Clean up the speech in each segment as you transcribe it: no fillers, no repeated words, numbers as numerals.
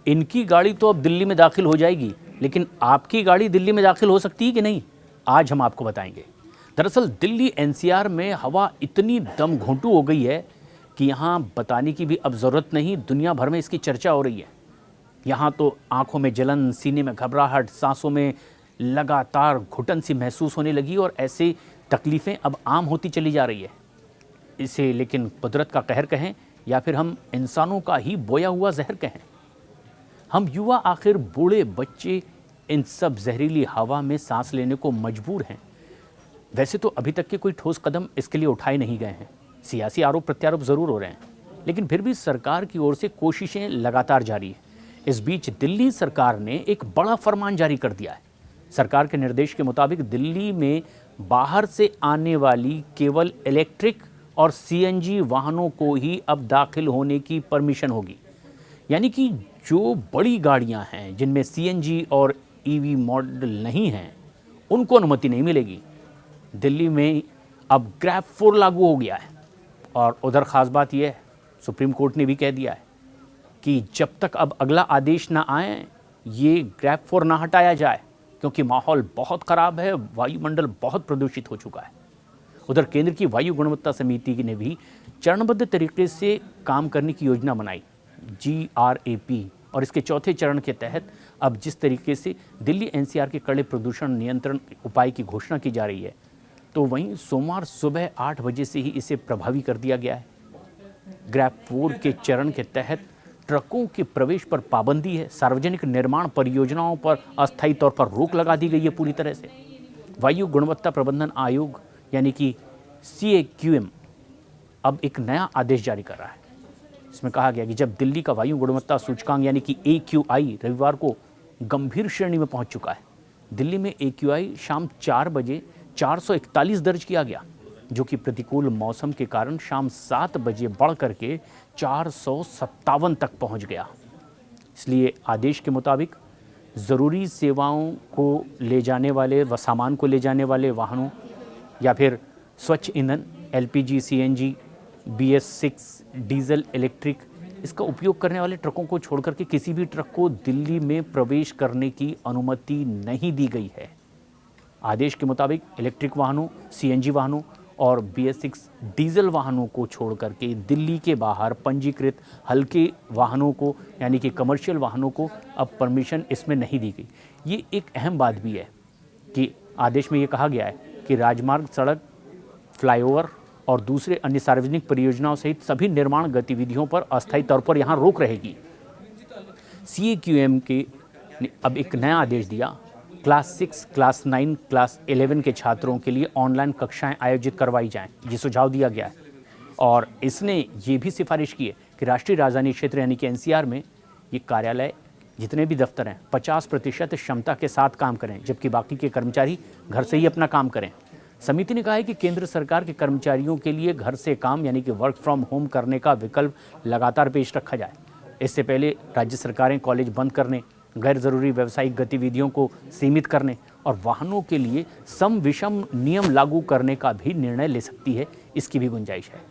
इनकी गाड़ी तो अब दिल्ली में दाखिल हो जाएगी, लेकिन आपकी गाड़ी दिल्ली में दाखिल हो सकती है कि नहीं, आज हम आपको बताएंगे। दरअसल दिल्ली एनसीआर में हवा इतनी दम घोंटू हो गई है कि यहाँ बताने की भी अब ज़रूरत नहीं, दुनिया भर में इसकी चर्चा हो रही है। यहाँ तो आंखों में जलन, सीने में घबराहट, सांसों में लगातार घुटन सी महसूस होने लगी और ऐसे तकलीफ़ें अब आम होती चली जा रही है। इसे लेकिन कुदरत का कहर कहें या फिर हम इंसानों का ही बोया हुआ जहर कहें, हम युवा आखिर बूढ़े बच्चे इन सब जहरीली हवा में सांस लेने को मजबूर हैं। वैसे तो अभी तक के कोई ठोस कदम इसके लिए उठाए नहीं गए हैं, सियासी आरोप प्रत्यारोप ज़रूर हो रहे हैं, लेकिन फिर भी सरकार की ओर से कोशिशें लगातार जारी है। इस बीच दिल्ली सरकार ने एक बड़ा फरमान जारी कर दिया है। सरकार के निर्देश के मुताबिक दिल्ली में बाहर से आने वाली केवल इलेक्ट्रिक और सीएनजी वाहनों को ही अब दाखिल होने की परमिशन होगी। यानी कि जो बड़ी गाड़ियां हैं जिनमें सीएनजी और ईवी मॉडल नहीं हैं, उनको अनुमति नहीं मिलेगी। दिल्ली में अब ग्रैब 4 लागू हो गया है। और उधर ख़ास बात यह है, सुप्रीम कोर्ट ने भी कह दिया है कि जब तक अब अगला आदेश ना आए, ये ग्रैब 4 ना हटाया जाए, क्योंकि माहौल बहुत ख़राब है, वायुमंडल बहुत प्रदूषित हो चुका है। उधर केंद्र की वायु गुणवत्ता समिति ने भी चरणबद्ध तरीके से काम करने की योजना बनाई, GRAP, और इसके चौथे चरण के तहत अब जिस तरीके से दिल्ली एनसीआर के कड़े प्रदूषण नियंत्रण उपाय की घोषणा की जा रही है, तो वहीं सोमवार सुबह 8 बजे से ही इसे प्रभावी कर दिया गया है। ग्रैब 4 के चरण के तहत ट्रकों के प्रवेश पर पाबंदी है, सार्वजनिक निर्माण परियोजनाओं पर अस्थायी तौर पर रोक लगा दी गई है पूरी तरह से। वायु गुणवत्ता प्रबंधन आयोग यानी कि CAQM अब एक नया आदेश जारी कर रहा है। इसमें कहा गया कि जब दिल्ली का वायु गुणवत्ता सूचकांक यानी कि AQI रविवार को गंभीर श्रेणी में पहुंच चुका है। दिल्ली में AQI शाम 4 बजे 441 दर्ज किया गया, जो कि प्रतिकूल मौसम के कारण शाम 7 बजे बढ़ करके 457 तक पहुंच गया। इसलिए आदेश के मुताबिक ज़रूरी सेवाओं को ले जाने वाले व सामान को ले जाने वाले वाहनों या फिर स्वच्छ ईंधन LPG, CNG, BS6 diesel, electric, इसका उपयोग करने वाले ट्रकों को छोड़कर के किसी भी ट्रक को दिल्ली में प्रवेश करने की अनुमति नहीं दी गई है। आदेश के मुताबिक इलेक्ट्रिक वाहनों, CNG वाहनों और BS6 डीजल वाहनों को छोड़ करके दिल्ली के बाहर पंजीकृत हल्के वाहनों को यानी कि कमर्शियल वाहनों को अब परमिशन इसमें नहीं दी गई। ये एक अहम बात भी है कि आदेश में ये कहा गया है कि राजमार्ग, सड़क, फ्लाईओवर और दूसरे अन्य सार्वजनिक परियोजनाओं सहित सभी निर्माण गतिविधियों पर अस्थायी तौर पर यहाँ रोक रहेगी। CAQM के अब एक नया आदेश दिया, क्लास 6, क्लास 9, क्लास 11 के छात्रों के लिए ऑनलाइन कक्षाएं आयोजित करवाई जाएं, ये सुझाव दिया गया है। और इसने ये भी सिफारिश की है कि राष्ट्रीय राजधानी क्षेत्र यानी कि NCR में ये कार्यालय, जितने भी दफ्तर हैं, 50% क्षमता के साथ काम करें, जबकि बाकी के कर्मचारी घर से ही अपना काम करें। समिति ने कहा है कि केंद्र सरकार के कर्मचारियों के लिए घर से काम यानी कि वर्क फ्रॉम होम करने का विकल्प लगातार पेश रखा जाए। इससे पहले राज्य सरकारें कॉलेज बंद करने, गैर ज़रूरी व्यावसायिक गतिविधियों को सीमित करने और वाहनों के लिए सम विषम नियम लागू करने का भी निर्णय ले सकती है, इसकी भी गुंजाइश है।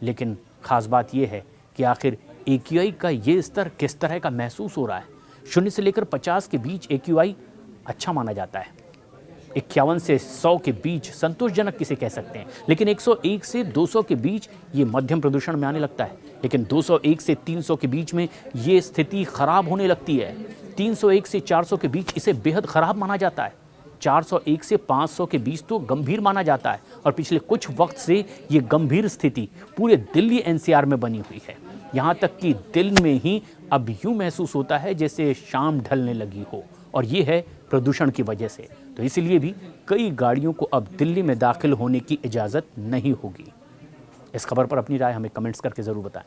लेकिन ख़ास बात यह है कि आखिर AQI का ये स्तर किस तरह का महसूस हो रहा है। 0 से लेकर 50 के बीच AQI अच्छा माना जाता है। 51 से 100 के बीच संतोषजनक किसे कह सकते हैं, लेकिन 101 से 200 के बीच ये मध्यम प्रदूषण में आने लगता है। लेकिन 201 से 300 के बीच में ये स्थिति खराब होने लगती है। 301 से 400 के बीच इसे बेहद खराब माना जाता है। 401 से 500 के बीच तो गंभीर माना जाता है। और पिछले कुछ वक्त से ये गंभीर स्थिति पूरे दिल्ली NCR में बनी हुई है। यहाँ तक कि दिल में ही अब यूँ महसूस होता है जैसे शाम ढलने लगी हो, और ये है प्रदूषण की वजह से। तो इसलिए भी कई गाड़ियों को अब दिल्ली में दाखिल होने की इजाज़त नहीं होगी। इस खबर पर अपनी राय हमें कमेंट्स करके ज़रूर बताएं।